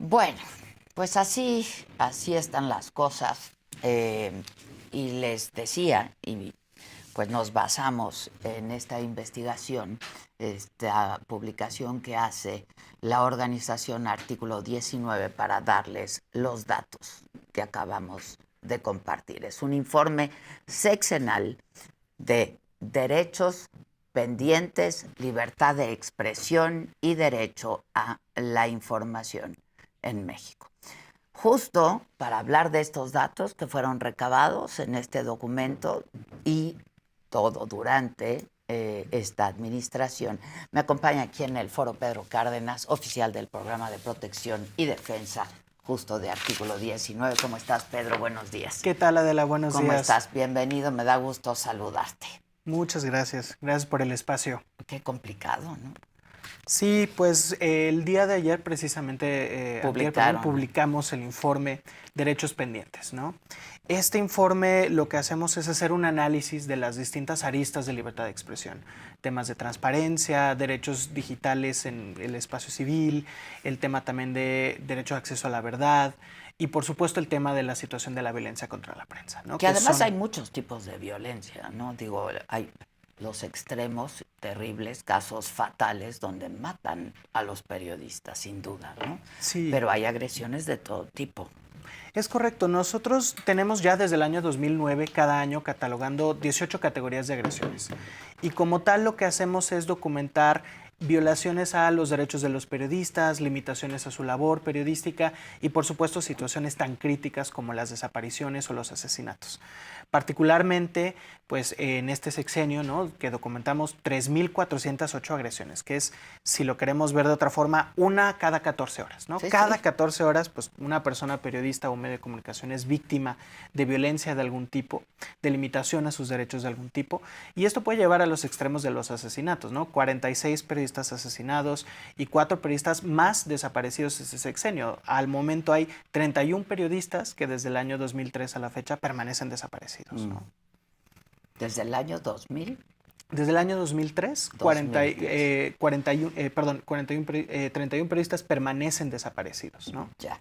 Bueno, pues así están las cosas. Y les decía, y pues nos basamos en esta investigación, esta publicación que hace la organización Artículo 19 para darles los datos que acabamos de compartir. Es un informe sexenal de derechos pendientes, libertad de expresión y derecho a la información en México. Justo para hablar de estos datos que fueron recabados en este documento y todo durante esta administración, me acompaña aquí en el foro Pedro Cárdenas, oficial del Programa de Protección y Defensa justo de Artículo 19. ¿Cómo estás, Pedro? Buenos días. ¿Qué tal, Adela? Buenos días. ¿Cómo estás? Bienvenido, me da gusto saludarte. Muchas gracias. Gracias por el espacio. Qué complicado, ¿no? Sí, pues el día de ayer precisamente publicamos el informe Derechos Pendientes, ¿no? Este informe lo que hacemos es hacer un análisis de las distintas aristas de libertad de expresión, temas de transparencia, derechos digitales en el espacio civil, el tema también de derecho de acceso a la verdad y por supuesto el tema de la situación de la violencia contra la prensa, ¿no? Que además hay muchos tipos de violencia, ¿no? Digo, hay los extremos terribles, casos fatales donde matan a los periodistas, sin duda, ¿no? Sí. Pero hay agresiones de todo tipo. Es correcto. Nosotros tenemos ya desde el año 2009 cada año catalogando 18 categorías de agresiones. Y como tal lo que hacemos es documentar violaciones a los derechos de los periodistas, limitaciones a su labor periodística y por supuesto situaciones tan críticas como las desapariciones o los asesinatos. Particularmente, pues en este sexenio, ¿no?, que documentamos 3.408 agresiones, que es, si lo queremos ver de otra forma, una cada 14 horas, ¿no? Sí, cada sí. 14 horas, pues una persona periodista o medio de comunicación es víctima de violencia de algún tipo, de limitación a sus derechos de algún tipo, y esto puede llevar a los extremos de los asesinatos, ¿no? 46 periodistas asesinados y 4 periodistas más desaparecidos ese sexenio. Al momento hay 31 periodistas que desde el año 2003 a la fecha permanecen desaparecidos, ¿no? ¿Desde el año 2000? Desde el año 2003, 31 periodistas permanecen desaparecidos, ¿no? Ya.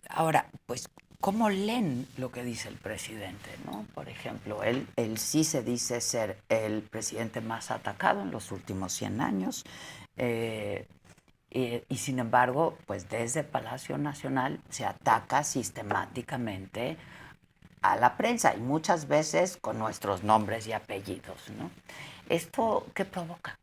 Ahora, pues, ¿cómo leen lo que dice el presidente, no? Por ejemplo, él sí se dice ser el presidente más atacado en los últimos 100 años. Y sin embargo, pues desde Palacio Nacional se ataca sistemáticamente a la prensa y muchas veces con nuestros nombres y apellidos, ¿no? ¿Esto qué provoca?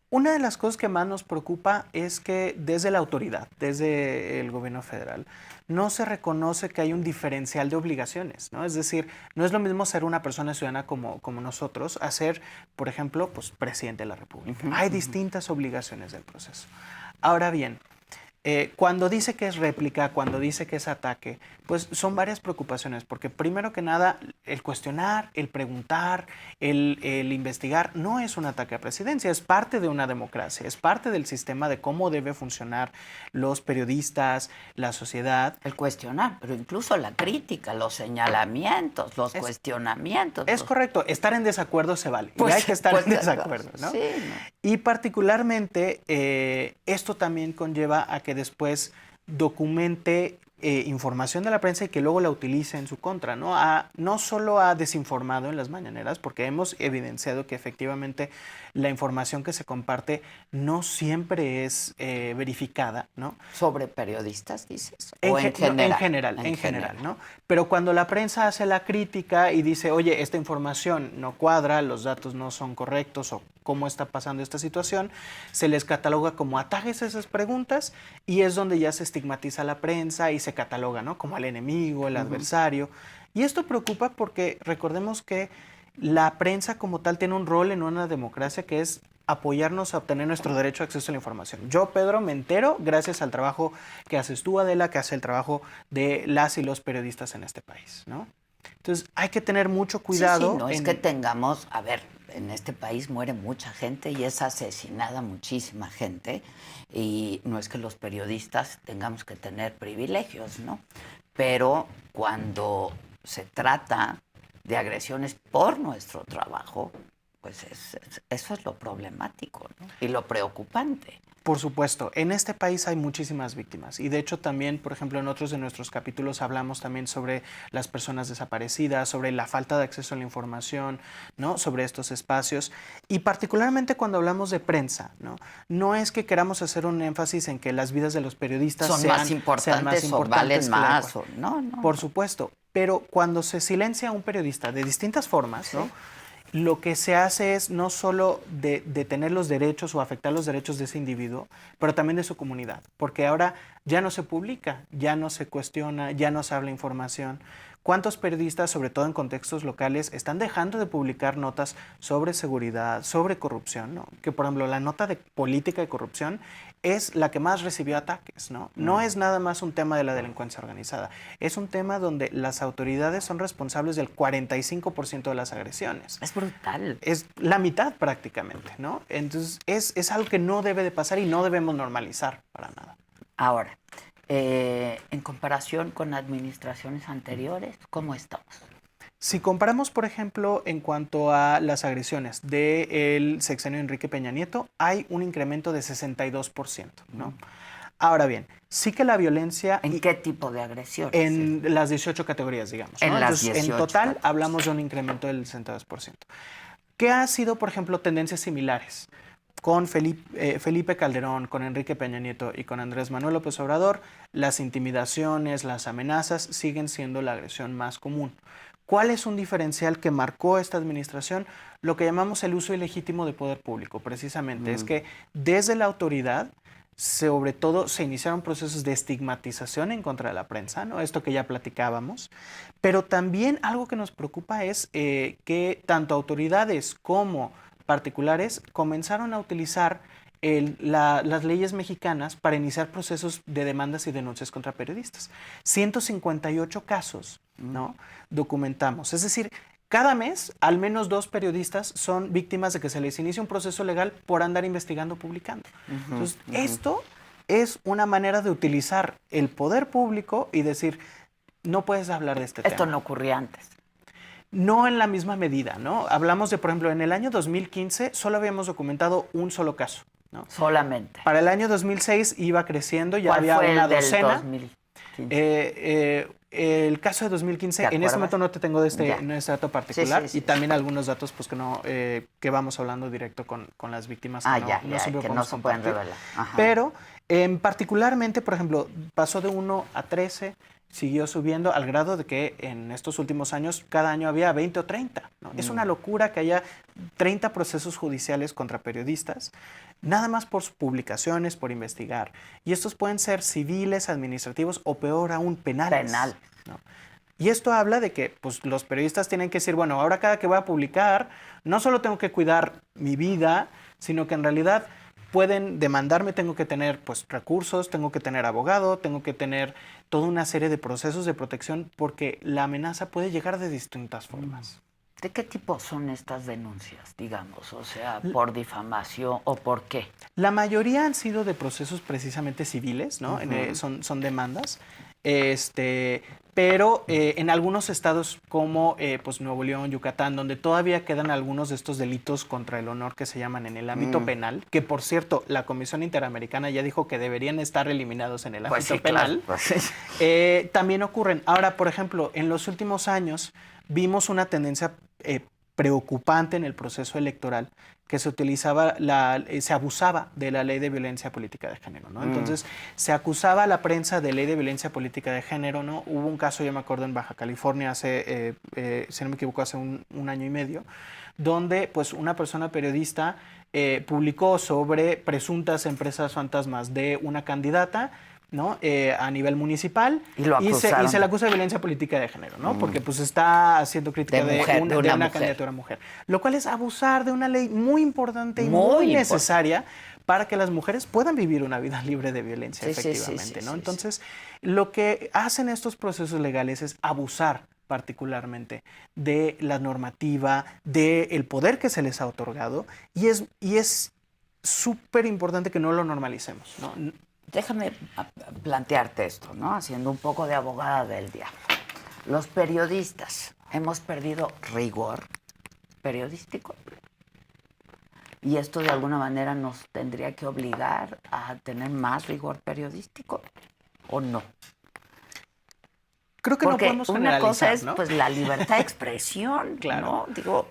Una de las cosas que más nos preocupa es que desde la autoridad, desde el gobierno federal, no se reconoce que hay un diferencial de obligaciones, ¿no? Es decir, no es lo mismo ser una persona ciudadana como nosotros a ser, por ejemplo, pues, presidente de la República. Hay distintas obligaciones del proceso. Ahora bien, cuando dice que es réplica, cuando dice que es ataque, pues son varias preocupaciones, porque primero que nada, el cuestionar, el preguntar, el investigar, no es un ataque a presidencia, es parte de una democracia, es parte del sistema de cómo debe funcionar los periodistas, la sociedad. El cuestionar, pero incluso la crítica, los señalamientos, los cuestionamientos. Es correcto, estar en desacuerdo se vale, Pues, y hay que estar en desacuerdo, ¿no? Sí, ¿no? Y particularmente esto también conlleva a que después documente información de la prensa y que luego la utilice en su contra, ¿no? No solo ha desinformado en las mañaneras, porque hemos evidenciado que efectivamente la información que se comparte no siempre es verificada, ¿no? ¿Sobre periodistas, dices? ¿O en general? En general, ¿no? Pero cuando la prensa hace la crítica y dice, oye, esta información no cuadra, los datos no son correctos o cómo está pasando esta situación, se les cataloga como ataques a esas preguntas y es donde ya se estigmatiza a la prensa y se cataloga, ¿no?, como al enemigo, el adversario. Y esto preocupa porque recordemos que la prensa como tal tiene un rol en una democracia que es apoyarnos a obtener nuestro derecho a acceso a la información. Yo, Pedro, me entero gracias al trabajo que haces tú, Adela, que hace el trabajo de las y los periodistas en este país, ¿no? Entonces, hay que tener mucho cuidado. Sí, no es que tengamos, a ver, en este país muere mucha gente y es asesinada muchísima gente y no es que los periodistas tengamos que tener privilegios, ¿no? Pero cuando se trata de agresiones por nuestro trabajo, pues eso es lo problemático, ¿no? Y lo preocupante. Por supuesto, en este país hay muchísimas víctimas y de hecho también, por ejemplo, en otros de nuestros capítulos hablamos también sobre las personas desaparecidas, sobre la falta de acceso a la información, ¿no? Sobre estos espacios y particularmente cuando hablamos de prensa, ¿no? No es que queramos hacer un énfasis en que las vidas de los periodistas sean más importantes o valen más, o, no. Por supuesto, pero cuando se silencia a un periodista de distintas formas, ¿no? Lo que se hace es no solo detener los derechos o afectar los derechos de ese individuo, pero también de su comunidad, porque ahora ya no se publica, ya no se cuestiona, ya no se habla información. ¿Cuántos periodistas, sobre todo en contextos locales, están dejando de publicar notas sobre seguridad, sobre corrupción, ¿no? Que, por ejemplo, la nota de política y corrupción es la que más recibió ataques, ¿no? No es nada más un tema de la delincuencia organizada, es un tema donde las autoridades son responsables del 45% de las agresiones. Es brutal. Es la mitad prácticamente, ¿no? Entonces, es algo que no debe de pasar y no debemos normalizar para nada. Ahora, en comparación con administraciones anteriores, ¿cómo estamos? Si comparamos, por ejemplo, en cuanto a las agresiones del sexenio Enrique Peña Nieto, hay un incremento de 62%, ¿no? Ahora bien, sí que la violencia... ¿En qué tipo de agresiones? En las 18 categorías, digamos, ¿no? En las 18 en total hablamos de un incremento del 62%. ¿Qué ha sido, por ejemplo, tendencias similares? Con Felipe Calderón, con Enrique Peña Nieto y con Andrés Manuel López Obrador, las intimidaciones, las amenazas siguen siendo la agresión más común. ¿Cuál es un diferencial que marcó esta administración? Lo que llamamos el uso ilegítimo de poder público, precisamente. Es que desde la autoridad, sobre todo, se iniciaron procesos de estigmatización en contra de la prensa, ¿no? Esto que ya platicábamos. Pero también algo que nos preocupa es que tanto autoridades como particulares comenzaron a utilizar las leyes mexicanas para iniciar procesos de demandas y denuncias contra periodistas. 158 casos, ¿no? Documentamos. Es decir, cada mes al menos 2 periodistas son víctimas de que se les inicie un proceso legal por andar investigando o publicando. Entonces, esto es una manera de utilizar el poder público y decir, no puedes hablar de este tema. Esto no ocurría antes. No en la misma medida, ¿no? Hablamos de, por ejemplo, en el año 2015 solo habíamos documentado un solo caso, ¿no? Solamente. Para el año 2006 iba creciendo, ya ¿Cuál había fue una el del docena. 2015? El caso de 2015, en este momento no te tengo este dato particular Sí. y también algunos datos pues que vamos hablando directo con las víctimas que no se pueden revelar. Ajá. Pero particularmente, por ejemplo, pasó de 1 a 13, siguió subiendo al grado de que en estos últimos años cada año había 20 o 30. ¿no? Es una locura que haya 30 procesos judiciales contra periodistas, nada más por sus publicaciones, por investigar. Y estos pueden ser civiles, administrativos o peor aún, penales. ¿no? Y esto habla de que pues, los periodistas tienen que decir, bueno, ahora cada que voy a publicar, no solo tengo que cuidar mi vida, sino que en realidad pueden demandarme, tengo que tener pues, recursos, tengo que tener abogado, tengo que tener toda una serie de procesos de protección porque la amenaza puede llegar de distintas formas. ¿De qué tipo son estas denuncias, digamos? O sea, ¿por difamación o por qué? La mayoría han sido de procesos precisamente civiles, ¿no? Son demandas. Pero en algunos estados como pues Nuevo León, Yucatán, donde todavía quedan algunos de estos delitos contra el honor que se llaman en el ámbito penal, que por cierto la Comisión Interamericana ya dijo que deberían estar eliminados en el ámbito penal, también ocurren. Ahora, por ejemplo, en los últimos años vimos una tendencia preocupante en el proceso electoral que se utilizaba, se abusaba de la ley de violencia política de género, ¿no? Entonces, se acusaba a la prensa de ley de violencia política de género, ¿no? Hubo un caso, yo me acuerdo, en Baja California hace, si no me equivoco, hace un año y medio, donde pues una persona periodista publicó sobre presuntas empresas fantasmas de una candidata, ¿no? A nivel municipal y se le acusa de violencia política de género, ¿no? Porque pues está haciendo crítica de una candidatura mujer, lo cual es abusar de una ley muy importante y muy necesaria para que las mujeres puedan vivir una vida libre de violencia, efectivamente, ¿no? Entonces, lo que hacen estos procesos legales es abusar particularmente de la normativa, del poder que se les ha otorgado y es súper importante que no lo normalicemos, ¿no? Déjame plantearte esto, ¿no? Haciendo un poco de abogada del diablo. Los periodistas hemos perdido rigor periodístico. y esto de alguna manera nos tendría que obligar a tener más rigor periodístico, ¿o no? Creo que Porque no podemos una cosa es, ¿no? pues, la libertad de expresión, claro. ¿no? Digo,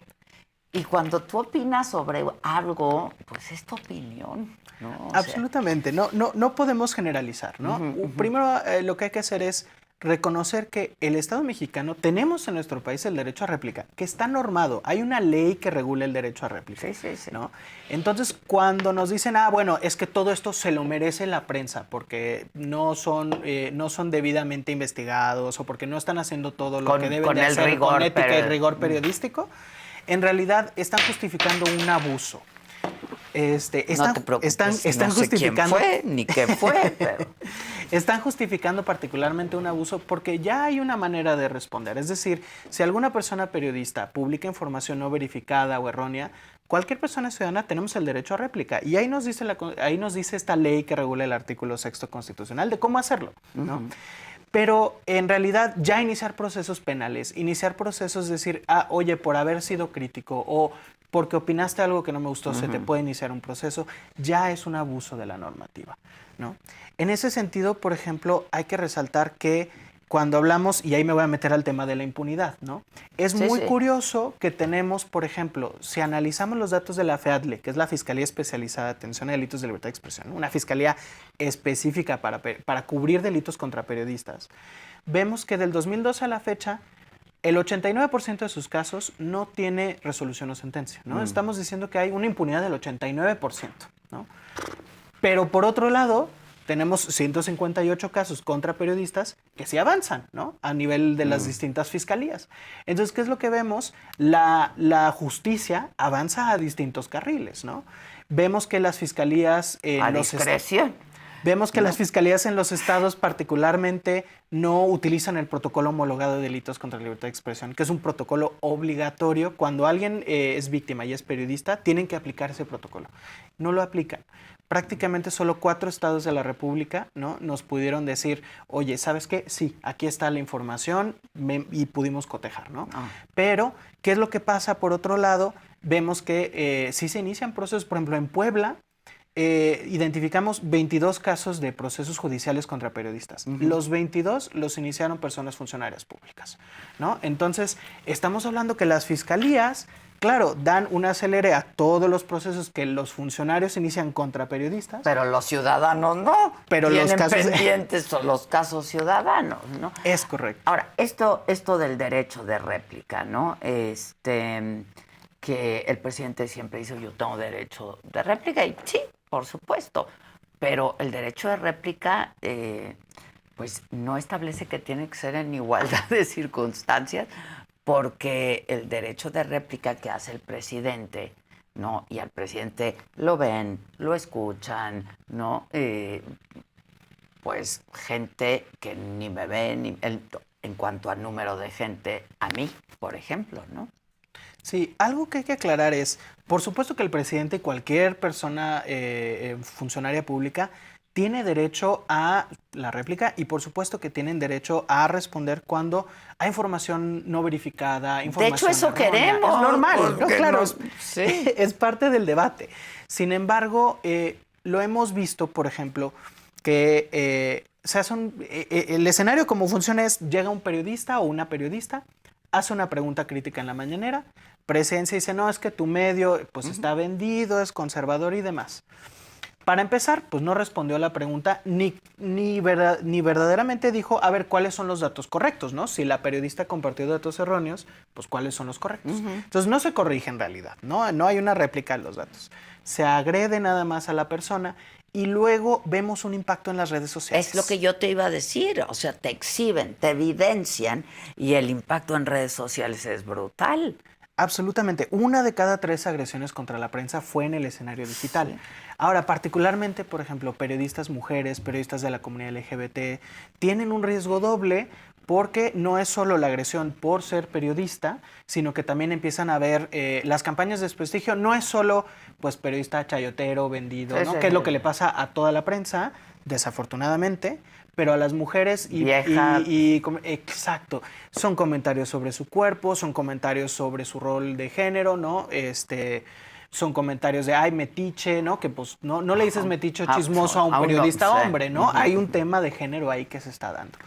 y cuando tú opinas sobre algo, pues es tu opinión, ¿no? Absolutamente, no podemos generalizar, ¿no? Primero, lo que hay que hacer es reconocer que el Estado mexicano, tenemos en nuestro país el derecho a réplica, que está normado, hay una ley que regula el derecho a réplica, sí. ¿no? Entonces, cuando nos dicen, bueno, es que todo esto se lo merece la prensa, porque no son debidamente investigados, o porque no están haciendo todo lo que deben de hacer con ética y rigor periodístico, en realidad están justificando un abuso. No te preocupes, están no sé justificando quién fue, ni qué fue, pero... Están justificando particularmente un abuso porque ya hay una manera de responder. Es decir, si alguna persona periodista publica información no verificada o errónea, cualquier persona ciudadana tenemos el derecho a réplica. Y ahí nos dice esta ley que regula el artículo 6º constitucional de cómo hacerlo, ¿no? Pero en realidad ya iniciar procesos penales, iniciar procesos, decir, oye, por haber sido crítico o porque opinaste algo que no me gustó, se te puede iniciar un proceso, ya es un abuso de la normativa, ¿no? En ese sentido, por ejemplo, hay que resaltar que cuando hablamos, y ahí me voy a meter al tema de la impunidad, ¿no? Es muy curioso que tenemos, por ejemplo, si analizamos los datos de la FEADLE, que es la Fiscalía Especializada de Atención a Delitos de Libertad de Expresión, una fiscalía específica para cubrir delitos contra periodistas, vemos que del 2012 a la fecha, el 89% de sus casos no tiene resolución o sentencia, ¿no? Estamos diciendo que hay una impunidad del 89%, ¿no? Pero por otro lado, tenemos 158 casos contra periodistas que sí avanzan, ¿no? A nivel de las distintas fiscalías. Entonces, ¿qué es lo que vemos? La justicia avanza a distintos carriles, ¿no? Vemos que las fiscalías... a discreción. Vemos que las fiscalías en los estados particularmente no utilizan el protocolo homologado de delitos contra la libertad de expresión, que es un protocolo obligatorio. Cuando alguien es víctima y es periodista, tienen que aplicar ese protocolo. No lo aplican. Prácticamente solo 4 estados de la República, ¿no?, nos pudieron decir, oye, ¿sabes qué? Sí, aquí está la información y pudimos cotejar, ¿no? Pero, ¿qué es lo que pasa? Por otro lado, vemos que sí se inician procesos, por ejemplo, en Puebla, identificamos 22 casos de procesos judiciales contra periodistas. Los 22 los iniciaron personas funcionarias públicas, ¿no? Entonces, estamos hablando que las fiscalías, claro, dan un acelere a todos los procesos que los funcionarios inician contra periodistas. Pero los ciudadanos no. Pero tienen los casos pendientes son los casos ciudadanos, ¿no? Es correcto. Ahora, esto del derecho de réplica, ¿no? Que el presidente siempre dice, yo tengo derecho de réplica, y sí, por supuesto, pero el derecho de réplica, pues no establece que tiene que ser en igualdad de circunstancias, porque el derecho de réplica que hace el presidente, ¿no? Y al presidente lo ven, lo escuchan, ¿no? Pues gente que ni me ve, en cuanto a número de gente, a mí, por ejemplo, ¿no? Sí, algo que hay que aclarar es, por supuesto que el presidente y cualquier persona funcionaria pública tiene derecho a la réplica y por supuesto que tienen derecho a responder cuando hay información no verificada, información de hecho, eso errónea. queremos. Es normal, ¿no? Claro, sí. Es parte del debate. Sin embargo, lo hemos visto, por ejemplo, que el escenario como funciona es, llega un periodista o una periodista, hace una pregunta crítica en la mañanera, presencia y dice, no, es que tu medio pues está vendido, es conservador y demás. Para empezar, pues no respondió a la pregunta, ni verdaderamente dijo, a ver, ¿cuáles son los datos correctos, no? Si la periodista compartió datos erróneos, pues ¿cuáles son los correctos? Entonces no se corrige en realidad, no hay una réplica de los datos. Se agrede nada más a la persona y luego vemos un impacto en las redes sociales. Es lo que yo te iba a decir, o sea, te exhiben, te evidencian y el impacto en redes sociales es brutal. Absolutamente. 1 de cada 3 agresiones contra la prensa fue en el escenario digital. Sí. Ahora, particularmente, por ejemplo, periodistas mujeres, periodistas de la comunidad LGBT, tienen un riesgo doble porque no es solo la agresión por ser periodista, sino que también empiezan a ver las campañas de desprestigio. No es solo pues periodista chayotero, vendido, ¿no? Que es lo que le pasa a toda la prensa, desafortunadamente, pero a las mujeres exacto, son comentarios sobre su cuerpo, son comentarios sobre su rol de género, ¿no? son comentarios de, ay, metiche, ¿no? Que pues no le dices metiche o Ah, chismoso a un a un periodista hombre, hombre, ¿no? Hay un tema de género ahí que se está dando.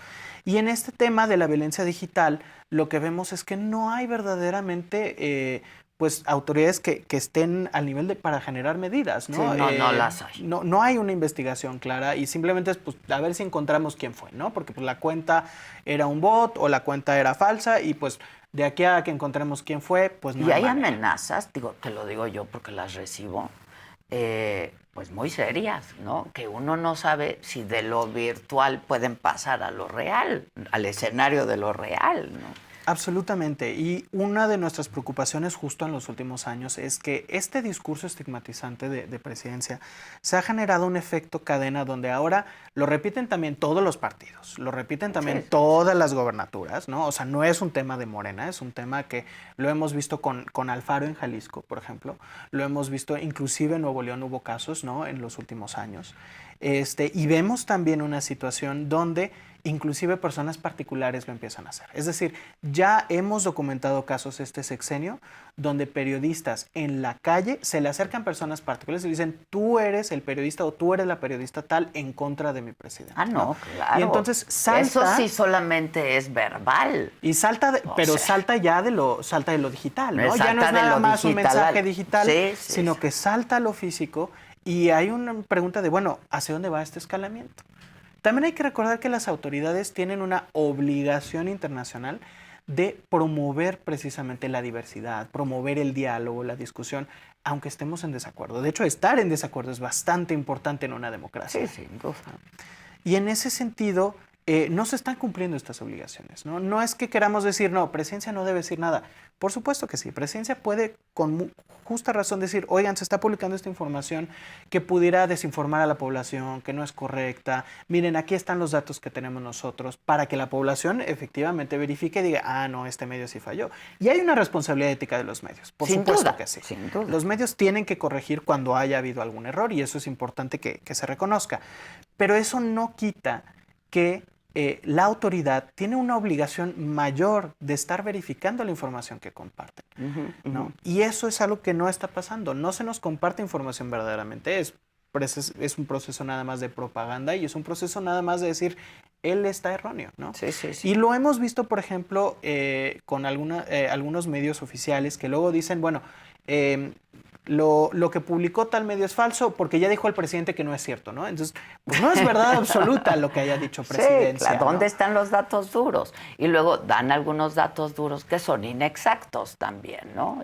Y en este tema de la violencia digital, lo que vemos es que no hay verdaderamente pues autoridades que estén al nivel para generar medidas, ¿no? Sí, no las hay. No hay una investigación clara y simplemente es pues a ver si encontramos quién fue, ¿no? Porque pues la cuenta era un bot o la cuenta era falsa y pues de aquí a que encontremos quién fue, pues no Y hay manera. amenazas, digo, te lo digo yo porque las recibo, pues muy serias, ¿no? Que uno no sabe si de lo virtual pueden pasar a lo real, al escenario de lo real, ¿no? Absolutamente. Y una de nuestras preocupaciones justo en los últimos años es que este discurso estigmatizante de presidencia se ha generado un efecto cadena donde ahora lo repiten también todos los partidos, lo repiten también todas las gobernaturas, ¿no? O sea, no es un tema de Morena, es un tema que lo hemos visto con Alfaro en Jalisco, por ejemplo, lo hemos visto inclusive en Nuevo León hubo casos, ¿no? En los últimos años. Y vemos también una situación donde inclusive personas particulares lo empiezan a hacer. Es decir, ya hemos documentado casos este sexenio donde periodistas en la calle se le acercan personas particulares y le dicen, tú eres el periodista o tú eres la periodista tal en contra de mi presidente. Ah, no, claro. Y entonces salta... Eso sí solamente es verbal. Y salta, pero salta ya de lo digital, ¿no? Ya no es nada más un mensaje digital, sino que salta a lo físico y hay una pregunta de, bueno, ¿hacia dónde va este escalamiento? También hay que recordar que las autoridades tienen una obligación internacional de promover precisamente la diversidad, promover el diálogo, la discusión, aunque estemos en desacuerdo. De hecho, estar en desacuerdo es bastante importante en una democracia. Sí, sin duda. Y en ese sentido, no se están cumpliendo estas obligaciones, ¿no? No es que queramos decir, no, Presidencia no debe decir nada. Por supuesto que sí. Presidencia puede con justa razón decir, oigan, se está publicando esta información que pudiera desinformar a la población, que no es correcta. Miren, aquí están los datos que tenemos nosotros para que la población efectivamente verifique y diga, ah, no, este medio sí falló. Y hay una responsabilidad ética de los medios. Por supuesto que sí. Sin duda. Los medios tienen que corregir cuando haya habido algún error y eso es importante que se reconozca. Pero eso no quita que la autoridad tiene una obligación mayor de estar verificando la información que comparten, ¿no? Y eso es algo que no está pasando. No se nos comparte información verdaderamente. Es un proceso nada más de propaganda y es un proceso nada más de decir, él está erróneo, ¿no? Sí. Y lo hemos visto, por ejemplo, con algunos medios oficiales que luego dicen, bueno, lo que publicó tal medio es falso porque ya dijo el presidente que no es cierto, ¿no? Entonces, pues no es verdad absoluta lo que haya dicho Presidencia. Sí, claro. ¿Dónde ¿no? están los datos duros? Y luego dan algunos datos duros que son inexactos también, ¿no?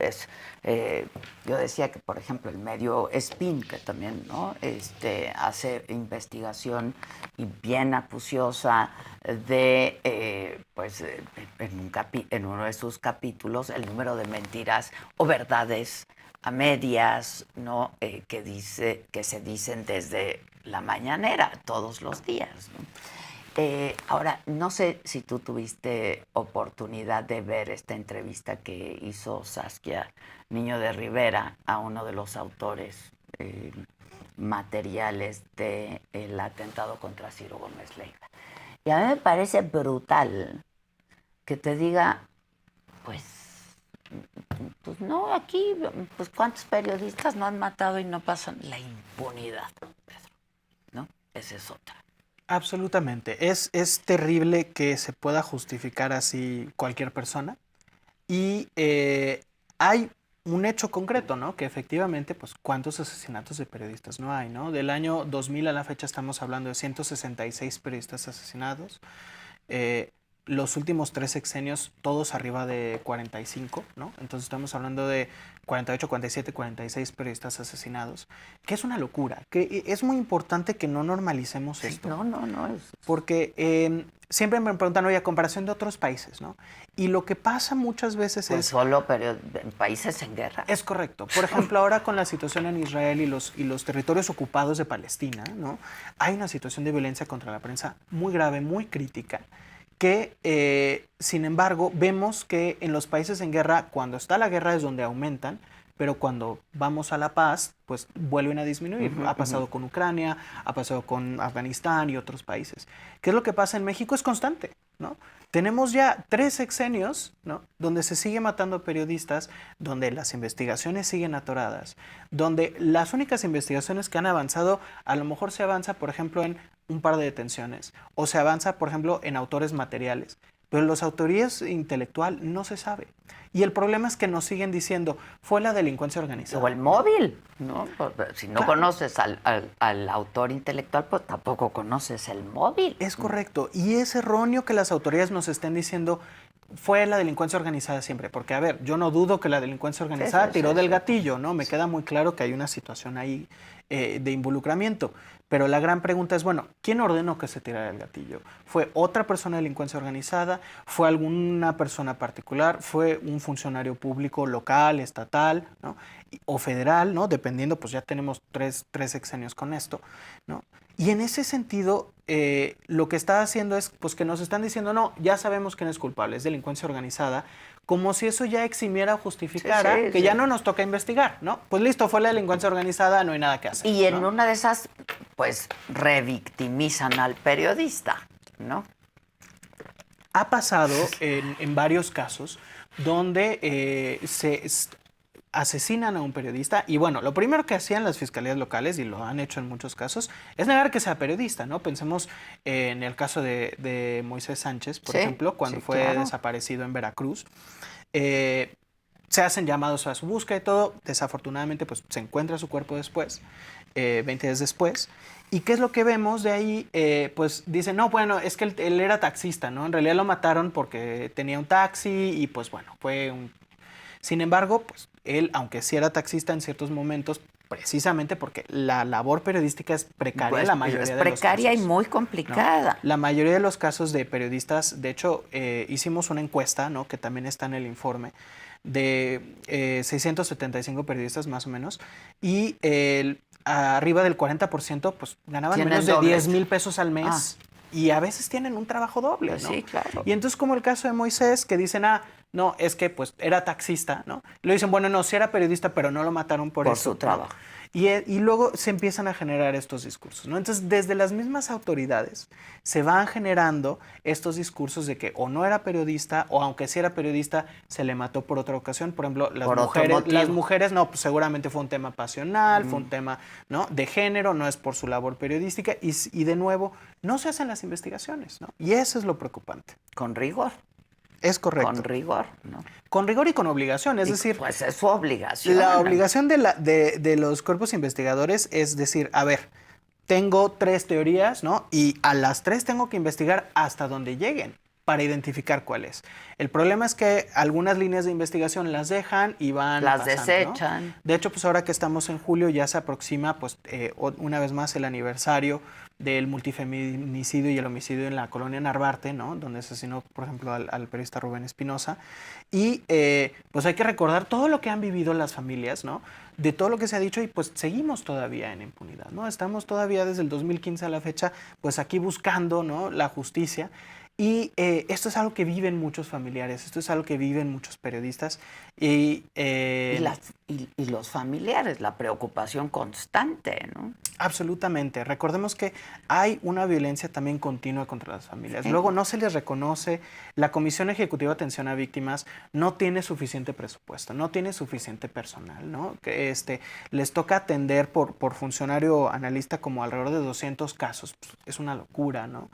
Yo decía que, por ejemplo, el medio Spin, que también, ¿no? Hace investigación y bien acuciosa de, en uno de sus capítulos, el número de mentiras o verdades a medias, ¿no? Que se dicen desde la mañanera, todos los días, ¿no? Ahora, no sé si tú tuviste oportunidad de ver esta entrevista que hizo Saskia Niño de Rivera a uno de los autores materiales del atentado contra Ciro Gómez Leiva. Y a mí me parece brutal que te diga, pues no, aquí, pues cuántos periodistas no han matado y no pasan la impunidad, Pedro, ¿no? Esa es otra. Absolutamente. Es terrible que se pueda justificar así cualquier persona. Y hay un hecho concreto, ¿no? Que efectivamente, pues, ¿cuántos asesinatos de periodistas no hay, ¿no? Del año 2000 a la fecha estamos hablando de 166 periodistas asesinados. Los últimos 3 sexenios, todos arriba de 45, ¿no? Entonces estamos hablando de 48, 47, 46 periodistas asesinados, que es una locura, que es muy importante que no normalicemos esto. No. Porque siempre me preguntan, oye, a comparación de otros países, ¿no? Y lo que pasa muchas veces pues es... solo en países en guerra. Es correcto. Por ejemplo, ahora con la situación en Israel y los territorios ocupados de Palestina, ¿no? Hay una situación de violencia contra la prensa muy grave, muy crítica, que, sin embargo, vemos que en los países en guerra, cuando está la guerra es donde aumentan, pero cuando vamos a la paz, pues vuelven a disminuir. Ha pasado con Ucrania, ha pasado con Afganistán y otros países. ¿Qué es lo que pasa en México? Es constante. ¿no? Tenemos ya 3 sexenios, ¿no?, donde se sigue matando periodistas, donde las investigaciones siguen atoradas, donde las únicas investigaciones que han avanzado, a lo mejor se avanza, por ejemplo, en un par de detenciones, o se avanza, por ejemplo, en autores materiales, pero los autorías intelectual no se sabe. Y el problema es que nos siguen diciendo, fue la delincuencia organizada. O el móvil, ¿no? Si no Claro. conoces al autor intelectual, pues tampoco conoces el móvil. Es correcto. Y es erróneo que las autoridades nos estén diciendo, fue la delincuencia organizada siempre. Porque, a ver, yo no dudo que la delincuencia organizada tiró del gatillo, ¿no? Me queda muy claro que hay una situación ahí de involucramiento. Pero la gran pregunta es, bueno, ¿quién ordenó que se tirara el gatillo? ¿Fue otra persona de delincuencia organizada? ¿Fue alguna persona particular? ¿Fue un funcionario público local, estatal, ¿no?, o federal, ¿no? Dependiendo, pues ya tenemos tres sexenios con esto, ¿no? Y en ese sentido, lo que está haciendo es pues que nos están diciendo, no, ya sabemos quién es culpable, es delincuencia organizada, como si eso ya eximiera o justificara que ya no nos toca investigar, ¿no? Pues listo, fue la delincuencia organizada, no hay nada que hacer. Y en ¿no? una de esas, pues revictimizan al periodista, ¿no? Ha pasado en varios casos donde asesinan a un periodista y bueno, lo primero que hacían las fiscalías locales, y lo han hecho en muchos casos, es negar que sea periodista, ¿no? Pensemos en el caso de Moisés Sánchez, por ejemplo, cuando fue desaparecido en Veracruz. Se hacen llamados a su búsqueda y todo, desafortunadamente pues se encuentra su cuerpo después, 20 días después. ¿Y qué es lo que vemos de ahí? Pues dicen, no, bueno, es que él era taxista, ¿no? En realidad lo mataron porque tenía un taxi y pues bueno, fue un... Sin embargo, pues él, aunque sí era taxista en ciertos momentos, precisamente porque la labor periodística es precaria, pues, la mayoría de los casos. Es precaria y muy complicada. ¿No? La mayoría de los casos de periodistas, de hecho, hicimos una encuesta, ¿no?, que también está en el informe, de 675 periodistas más o menos, y arriba del 40% pues ganaban menos de 10,000 pesos al mes. Y a veces tienen un trabajo doble, ¿no? Sí, claro. Y entonces, como el caso de Moisés, que dicen, no, es que pues era taxista, ¿no? Y le dicen, bueno, no, sí era periodista, pero no lo mataron por eso. Por su trabajo. ¿No? Y luego se empiezan a generar estos discursos, ¿no? Entonces, desde las mismas autoridades se van generando estos discursos de que o no era periodista, o aunque sí era periodista, se le mató por otra ocasión. Por ejemplo, las mujeres, no, pues seguramente fue un tema pasional, fue un tema, ¿no?, de género, no es por su labor periodística, y de nuevo, no se hacen las investigaciones, ¿no? Y eso es lo preocupante. Con rigor. Es correcto. Con rigor, ¿no? Con rigor y con obligación, es decir... Pues es su obligación. La obligación de los cuerpos investigadores es decir, a ver, tengo 3 teorías, ¿no? Y a las 3 tengo que investigar hasta donde lleguen para identificar cuál es. El problema es que algunas líneas de investigación las dejan y van las pasando, desechan. ¿no? De hecho, pues ahora que estamos en julio ya se aproxima, pues una vez más el aniversario del multifeminicidio y el homicidio en la colonia Narvarte, ¿no?, donde asesinó, por ejemplo, al periodista Rubén Espinosa. Y pues hay que recordar todo lo que han vivido las familias, ¿no?, de todo lo que se ha dicho, y pues seguimos todavía en impunidad, ¿no? Estamos todavía desde el 2015 a la fecha, pues aquí buscando, ¿no?, la justicia. Y esto es algo que viven muchos familiares, esto es algo que viven muchos periodistas. Y los familiares, la preocupación constante, ¿no? Absolutamente. Recordemos que hay una violencia también continua contra las familias. Sí. Luego no se les reconoce. La Comisión Ejecutiva de Atención a Víctimas no tiene suficiente presupuesto, no tiene suficiente personal, ¿no? Que les toca atender por funcionario analista como alrededor de 200 casos. Pues, es una locura, ¿no?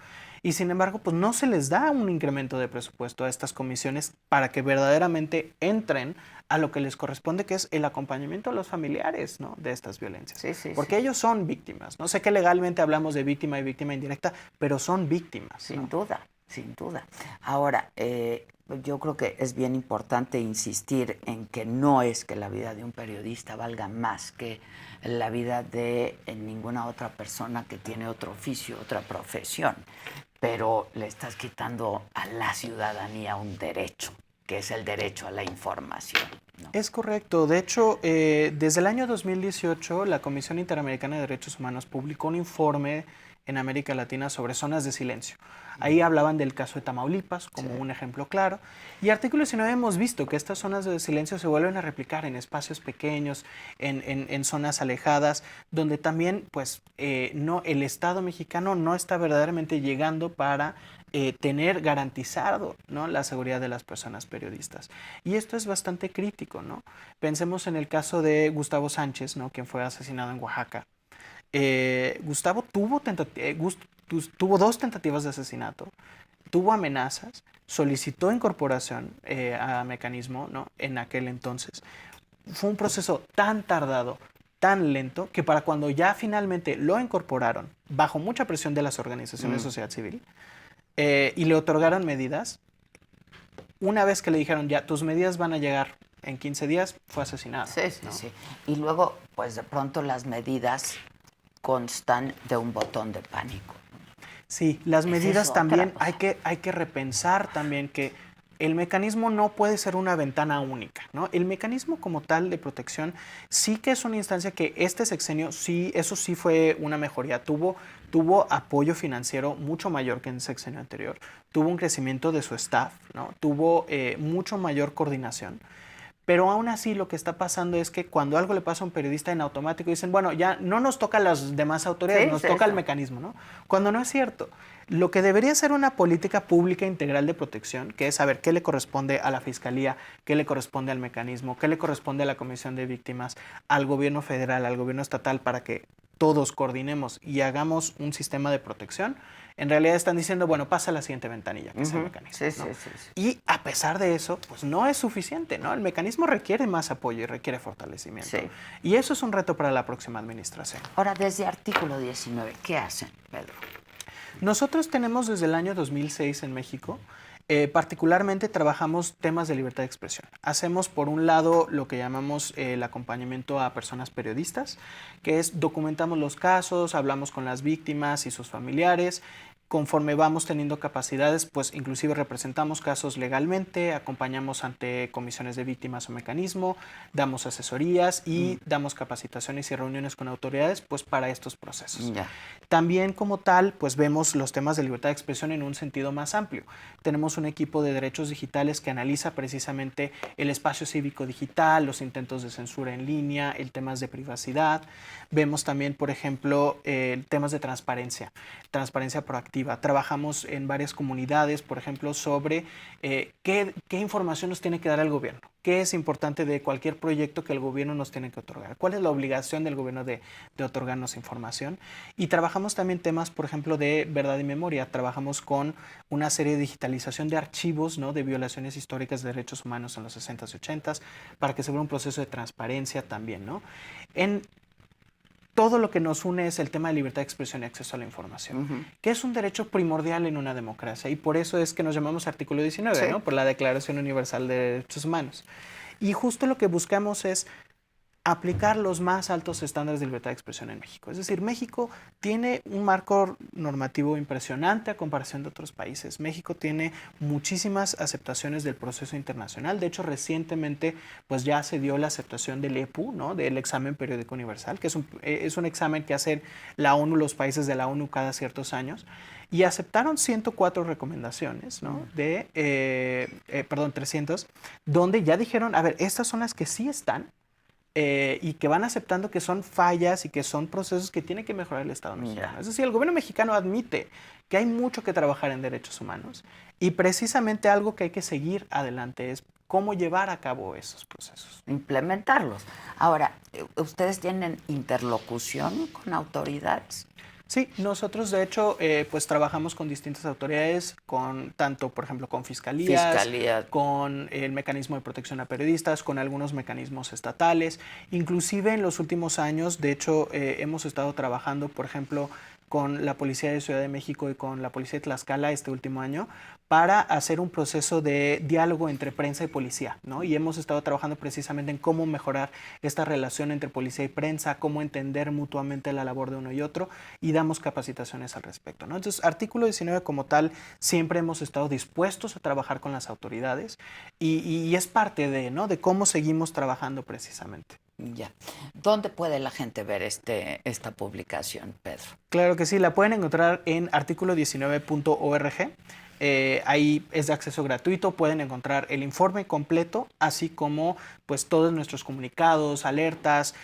Y sin embargo, pues no se les da un incremento de presupuesto a estas comisiones para que verdaderamente entren a lo que les corresponde, que es el acompañamiento a los familiares, ¿no?, de estas violencias. Sí, porque ellos son víctimas. No sé que legalmente hablamos de víctima y víctima indirecta, pero son víctimas. Sin duda, sin duda. Ahora, yo creo que es bien importante insistir en que no es que la vida de un periodista valga más que la vida de ninguna otra persona que tiene otro oficio, otra profesión, pero le estás quitando a la ciudadanía un derecho, que es el derecho a la información, ¿no? Es correcto. De hecho, desde el año 2018, la Comisión Interamericana de Derechos Humanos publicó un informe en América Latina sobre zonas de silencio. Ahí hablaban del caso de Tamaulipas como un ejemplo claro. Y artículo 19 hemos visto que estas zonas de silencio se vuelven a replicar en espacios pequeños, en zonas alejadas, donde también pues, el Estado mexicano no está verdaderamente llegando para tener garantizado, ¿no?, la seguridad de las personas periodistas. Y esto es bastante crítico, ¿no? Pensemos en el caso de Gustavo Sánchez, ¿no?, quien fue asesinado en Oaxaca. Gustavo tuvo 2 tentativas de asesinato, tuvo amenazas, solicitó incorporación a mecanismo, ¿no?, en aquel entonces. Fue un proceso tan tardado, tan lento, que para cuando ya finalmente lo incorporaron, bajo mucha presión de las organizaciones de sociedad civil, y le otorgaron medidas, una vez que le dijeron, ya, tus medidas van a llegar en 15 días, fue asesinado. Sí, sí, ¿no? sí. Y luego, pues de pronto las medidas constan de un botón de pánico. Sí, las medidas es también otra cosa. hay que repensar también que el mecanismo no puede ser una ventana única, ¿no? El mecanismo como tal de protección sí que es una instancia que este sexenio sí, eso sí fue una mejoría, tuvo apoyo financiero mucho mayor que en el sexenio anterior, tuvo un crecimiento de su staff, ¿no? Tuvo mucho mayor coordinación. Pero aún así lo que está pasando es que cuando algo le pasa a un periodista, en automático dicen, bueno, ya no nos toca a las demás autoridades, Sí, nos sí, toca el eso. mecanismo, ¿no? Cuando no es cierto. Lo que debería ser una política pública integral de protección, que es saber qué le corresponde a la Fiscalía, qué le corresponde al mecanismo, qué le corresponde a la Comisión de Víctimas, al gobierno federal, al gobierno estatal, para que todos coordinemos y hagamos un sistema de protección, en realidad están diciendo, bueno, pasa a la siguiente ventanilla, que es el mecanismo. Sí, ¿no? sí, sí, sí. Y a pesar de eso, pues no es suficiente, ¿no? El mecanismo requiere más apoyo y requiere fortalecimiento. Sí. Y eso es un reto para la próxima administración. Ahora, desde artículo 19, ¿qué hacen, Pedro? Nosotros tenemos desde el año 2006 en México, particularmente trabajamos temas de libertad de expresión. Hacemos por un lado lo que llamamos el acompañamiento a personas periodistas, que es documentamos los casos, hablamos con las víctimas y sus familiares. Conforme vamos teniendo capacidades, pues inclusive representamos casos legalmente, acompañamos ante comisiones de víctimas o mecanismo, damos asesorías y damos capacitaciones y reuniones con autoridades, pues para estos procesos. Ya. También como tal, pues vemos los temas de libertad de expresión en un sentido más amplio. Tenemos un equipo de derechos digitales que analiza precisamente el espacio cívico digital, los intentos de censura en línea, el temas de privacidad. Vemos también, por ejemplo, temas de transparencia proactiva. Trabajamos en varias comunidades, por ejemplo, sobre qué información nos tiene que dar el gobierno, qué es importante de cualquier proyecto que el gobierno nos tiene que otorgar, cuál es la obligación del gobierno de otorgarnos información. Y trabajamos también temas, por ejemplo, de verdad y memoria. Trabajamos con una serie de digitalización de archivos, ¿no?, de violaciones históricas de derechos humanos en los 60s y 80s, para que se vea un proceso de transparencia también, ¿no? Todo lo que nos une es el tema de libertad de expresión y acceso a la información, que es un derecho primordial en una democracia, y por eso es que nos llamamos artículo 19, Sí. ¿no?, por la Declaración Universal de Derechos Humanos. Y justo lo que buscamos es aplicar los más altos estándares de libertad de expresión en México. Es decir, México tiene un marco normativo impresionante a comparación de otros países. México tiene muchísimas aceptaciones del proceso internacional. De hecho, recientemente pues ya se dio la aceptación del EPU, ¿no?, del examen periódico universal, que es un examen que hacen la ONU, los países de la ONU cada ciertos años. Y aceptaron 104 recomendaciones, ¿no?, 300, donde ya dijeron, a ver, estas son las que sí están, y que van aceptando que son fallas y que son procesos que tiene que mejorar el Estado mexicano. Es decir, el gobierno mexicano admite que hay mucho que trabajar en derechos humanos, y precisamente algo que hay que seguir adelante es cómo llevar a cabo esos procesos. Implementarlos. Ahora, ¿ustedes tienen interlocución con autoridades? Sí, nosotros de hecho pues trabajamos con distintas autoridades, con tanto, por ejemplo, con fiscalías, con el mecanismo de protección a periodistas, con algunos mecanismos estatales. Inclusive en los últimos años, de hecho, hemos estado trabajando, por ejemplo, con la Policía de Ciudad de México y con la Policía de Tlaxcala este último año, para hacer un proceso de diálogo entre prensa y policía, ¿no? Y hemos estado trabajando precisamente en cómo mejorar esta relación entre policía y prensa, cómo entender mutuamente la labor de uno y otro, y damos capacitaciones al respecto, ¿no? Entonces, artículo 19 como tal, siempre hemos estado dispuestos a trabajar con las autoridades, y es parte de, ¿no?, de cómo seguimos trabajando precisamente. Ya. ¿Dónde puede la gente ver esta publicación, Pedro? Claro que sí, la pueden encontrar en artículo19.org. Ahí es de acceso gratuito, pueden encontrar el informe completo, así como pues todos nuestros comunicados, alertas,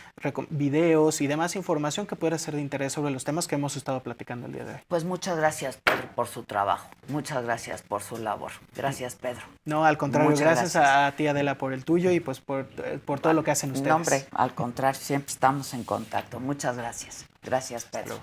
videos y demás información que pueda ser de interés sobre los temas que hemos estado platicando el día de hoy. Pues muchas gracias, Pedro, por su trabajo. Muchas gracias por su labor. Gracias, Pedro. No, al contrario, Muchas gracias a ti, Adela, por el tuyo y pues por todo lo que hacen ustedes. No, hombre, al contrario, siempre estamos en contacto. Muchas gracias. Gracias, Pedro.